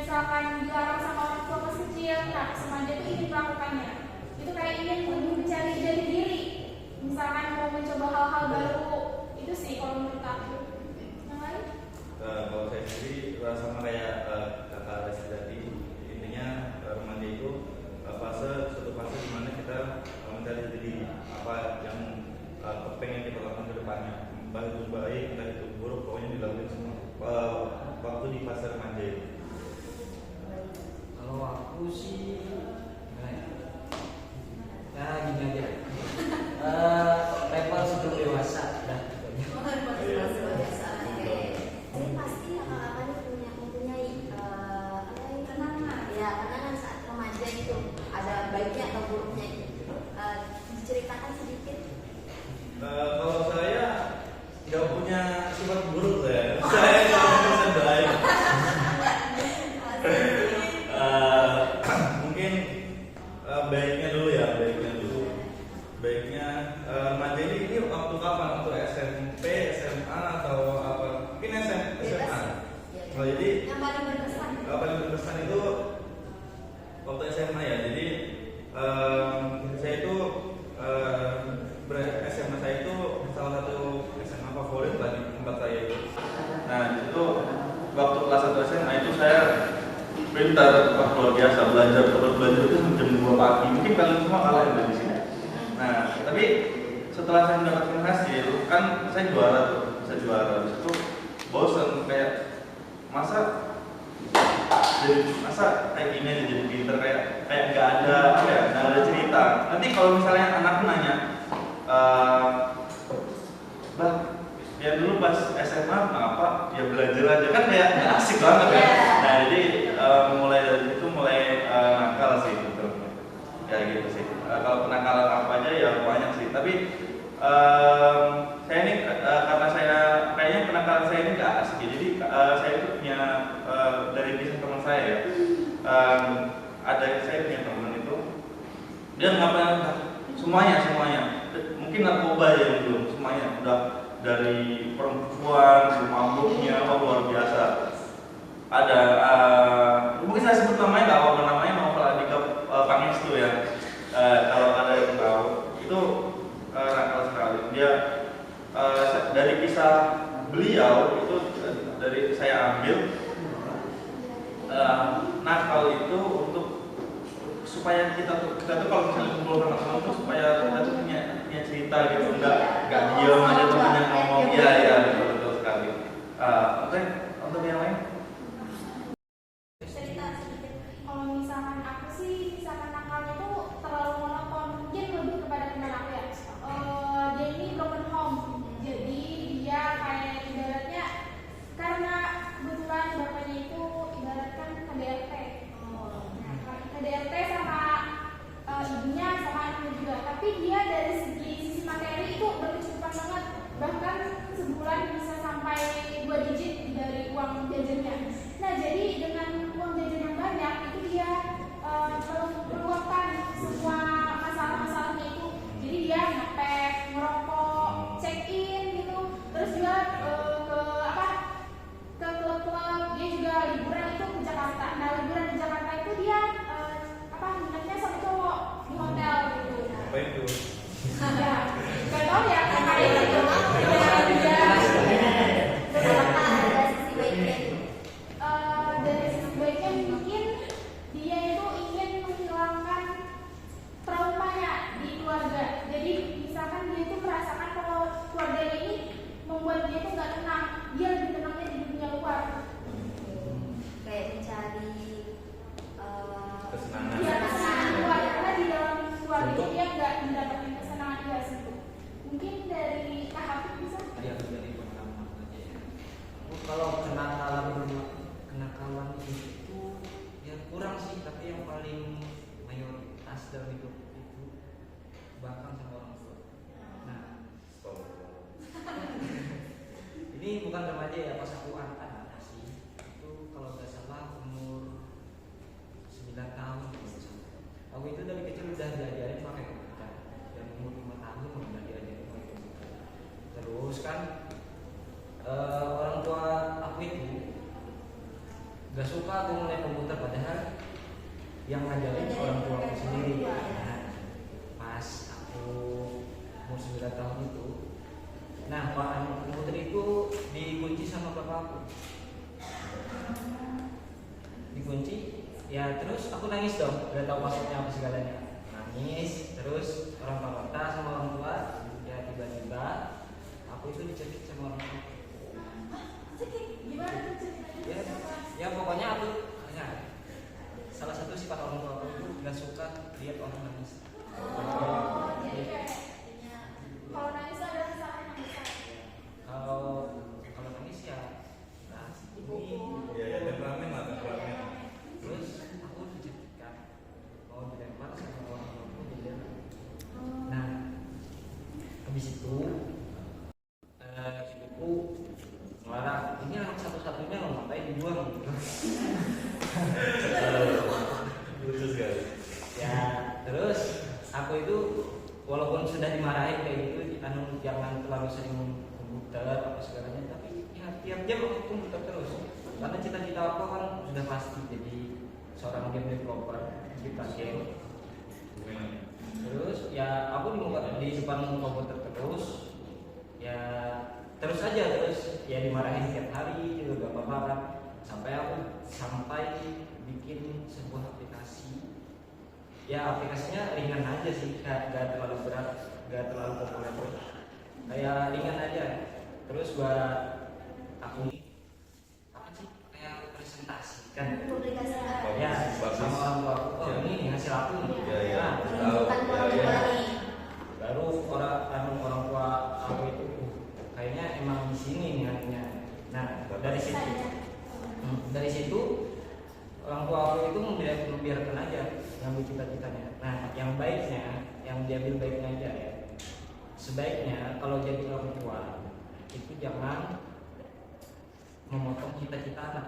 misalkan dilarang sama orang tua pas kecil, nah remaja itu ingin melakukannya. Itu kayak ingin lebih mencari jati diri, misalkan mau mencoba hal-hal baru. Itu sih kalau menurut aku. Yang lain? Kalau saya sendiri sama kayak kakak Resi tadi, intinya remaja itu suatu fase di mana kita mencari diri apa yang pengen kita lakukan ke depannya, baik itu baik, entah itu buruk, pokoknya dilakukan semua waktu di fase remaja itu. Kalau aku sih gimana ya gini aja level sebelum dewasa dah. Jadi pasti kakak-kakak mempunyai kenangan saat remaja itu, ada baiknya atau buruknya itu. Diceritakan sedikit. Kalau saya nggak punya sifat buruk saya nggak baik. Mungkin baiknya dulu. Baiknya remaja ini waktu kapan? Waktu SMP, SMA atau apa? Mungkin SMA. Oh, jadi Yang paling berkesan itu waktu SMA ya. Jadi saya itu SMA saya itu salah satu SMA favorit lah di tempat saya itu. Nah itu waktu kelas 1 SMA itu saya pintar, luar biasa belajar itu jam 2 pagi. Mungkin kalian semua kalah ya di sini. Nah tapi setelah saya mendapatkan hasil kan saya juara habis itu bosan kayak masa kayak gini aja jadi pinter kayak nggak ada nggak ada cerita. Nanti kalau misalnya anak nanya bah ya dulu pas SMA apa ya belajar aja kan kayak nggak asik banget kan. Nah jadi mulai dari situ nakal sih betul kayak gitu sih. Kalau kenakalan apa aja ya banyak sih, tapi saya ini karena saya kayaknya kenakalan saya ini nggak asik ya. Jadi saya itu punya dari kisah teman saya ya, saya punya teman itu dia ngapain semuanya mungkin narkoba yang belum semuanya udah dari perempuan mabuknya luar biasa. Ada mungkin saya sebut namanya nggak apa-apa, namanya Novel Adika Pangestu ya. Kalau ada yang tahu itu nakal sekali dia. Dari kisah beliau itu dari saya ambil nakal itu untuk supaya kita tuh kalau misalnya kumpul sama teman tuh supaya kita tuh punya cerita gitu, nggak diam aja temennya ngomong. Iya betul sekali. Untuk yang lain Cerita sedikit. Kalau misalkan aku sih, misalkan nakalnya itu terlalu monoton, mungkin lebih kepada teman aku ya. Dia ini broken home, jadi dia kayak ibaratnya karena kebetulan bapaknya itu ibaratkan KDRT. KDRT sama ibunya sama anaknya juga, tapi dia dari sisi materi itu berkecukupan banget, bahkan sebulan bisa sampai 2 digit dari uang jajannya. Nah jadi dengan uang jajan yang banyak itu dia meluapkan semua masalah-masalahnya itu. Jadi dia ngepet, ngerokok, check in gitu, terus juga ke klub-klub. Dia juga liburan itu ke Jakarta. Nah liburan di Jakarta itu dia nginepnya sama cowok di hotel gitu. apa itu? Ya, nggak tahu ya kayak gitu. Ada sisi baiknya. Dari sisi baiknya mungkin dia itu ingin menghilangkan traumanya di keluarga. Jadi misalkan dia itu merasakan kalau keluarganya ini membuat dia itu nggak tenang, dia lebih tenangnya di dunia luar. Kayak mencari Kesenangan. Dia kesenangan luar karena di dalam keluarganya dia nggak mendapatkan kesenangan dia situ. Mungkin dari Kak Hafid bisa? Tadi aku dari pengalaman aja ya. Kalau kenakalan itu ya kurang sih, tapi yang paling mayoritas dalam hidup itu bahkan sama orang tua. Nah, ini bukan remaja ya, pas aku anak sih itu kalau nggak salah umur 9 tahun gitu. Aku itu dari kecil udah diajarin pakai komputer, dan umur 5 tahun udah diajarin pakai komputer. Terus kan orang tua aku itu gak suka aku mulai komputer, padahal yang ngajarin orang tua aku sendiri. Nah, pas aku umur 9 tahun itu, nah komputer itu dikunci sama bapakku, dikunci. Ya terus aku nangis dong, udah tahu passwordnya apa segalanya, nangis. Terus orang tua sama orang tua, ya tiba-tiba aku itu dicekik sama orang tua. Gimana tuh ceritanya? Ya pokoknya aku, ya, salah satu sifat orang tua aku itu nggak suka lihat orang nangis. Oh, jadi kayak kalau nangis ada kesalahan yang besar. Kalau nangis ya, nah ini. Ya temperamen lah, temperamen. Terus aku dicekikkan, mau dilempar sama orang tua aku jadi. Nah, habis itu ibuku ngelarang, ini anak satu-satunya lo ngapain dibuang gitu. Lucu sekali. Ya terus aku itu walaupun sudah dimarahin kayak gitu, jangan terlalu sering komputer apa segalanya, tapi ya tiap jam aku komputer terus, karena cita-cita aku kan sudah pasti jadi seorang game developer, cipta game. Terus ya aku di depan komputer terus, ya terus aja ya dimarahin tiap hari juga gak apa-apa kan, sampai bikin sebuah aplikasi. Ya aplikasinya ringan aja sih, gak terlalu berat, gak terlalu populer, kayak ringan aja. Terus aku apa sih, kayak presentasi kan, ya sama orang tua aku, oh ini hasil aku nih. Nah, menunjukkan kemampuan nih. baru orang tua aku itu kayaknya emang di sini nih hatinya. Nah dari situ orang tua aku itu membiarkan aja ngambil cita-citanya. Nah yang baiknya, yang diambil baiknya aja ya. Sebaiknya kalau jadi orang tua itu jangan memotong cita-cita anak.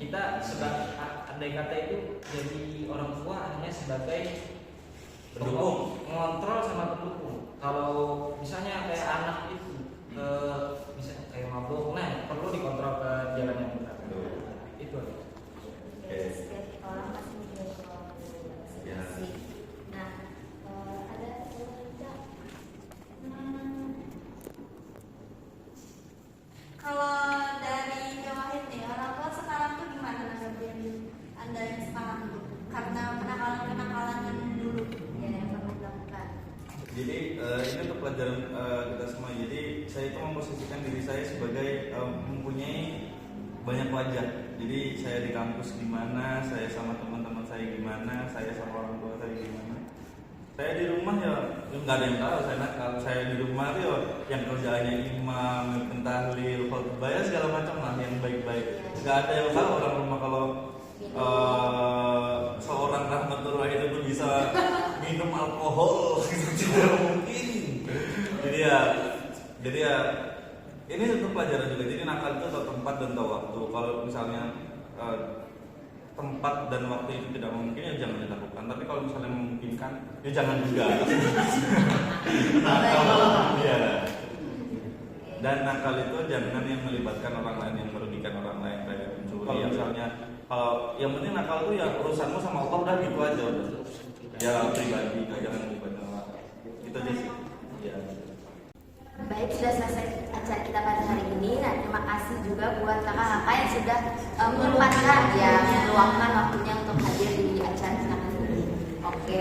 Kita sebagai andai kata itu jadi orang tua hanya sebagai Pendukung, mengontrol sama pendukung. Kalau misalnya kayak anak itu misalnya kayak mabuk, nah perlu dikontrol ke jalan yang benar. Itu aja. Setiap orang pasti menjadi orang masing-masing. Nah, ada tidak? Kalau dari Jawahir nih, orang tua sekarang tuh gimana nanggepin Anda yang sekarang tuh? Karena kenakalan yang dulu ya yang pernah dilakukan. Jadi ini untuk pelajaran kita semua. Jadi saya itu memposisikan diri saya sebagai mempunyai banyak wajah. Jadi saya di kampus gimana, saya sama teman-teman saya gimana, saya sama orang tua saya gimana. Saya di rumah ya nggak ada yang tahu saya nakal. Saya di rumah tuh yang kerjaannya imam, tahlil, khutbah segala macam lah yang baik-baik. Nggak ada yang tahu orang rumah kalau seorang Rahmatur Rahim itu bisa minum alkohol tidak mungkin. Jadi ya ini untuk pelajaran juga. Jadi nakal itu tahu tempat dan tahu waktu. Kalau misalnya tempat dan waktu itu tidak mungkin ya jangan dilakukan. Tapi kalau misalnya memungkinkan ya jangan juga. Nakal ya. Dan nakal itu jangan yang melibatkan orang lain, yang merugikan orang lain kayak mencuri. Kalau misalnya kalau yang penting nakal itu ya urusanmu sama Allah udah gitu aja udah. Ya pribadi, jangan melibatkan orang. Itu aja sih. Ya. Baik, sudah selesai acara kita pada hari ini. Nah, terima kasih juga buat kakak-kakak yang sudah menyempatkan meluangkan waktunya untuk hadir di acara kita kali ini. Oke.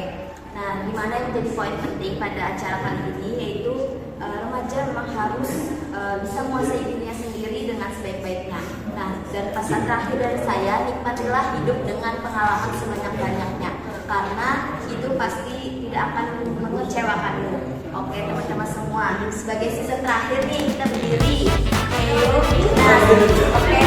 Nah, gimana yang menjadi poin penting pada acara kali ini yaitu remaja memang harus bisa menguasai dirinya sendiri dengan sebaik-baiknya. Nah, dan pesan terakhir dari saya, nikmatilah hidup dengan pengalaman sebanyak-banyaknya, karena itu pasti tidak akan mengecewakanmu. Oke, teman-teman semua, sebagai season terakhir nih kita berdiri. Ayo, nah, oke,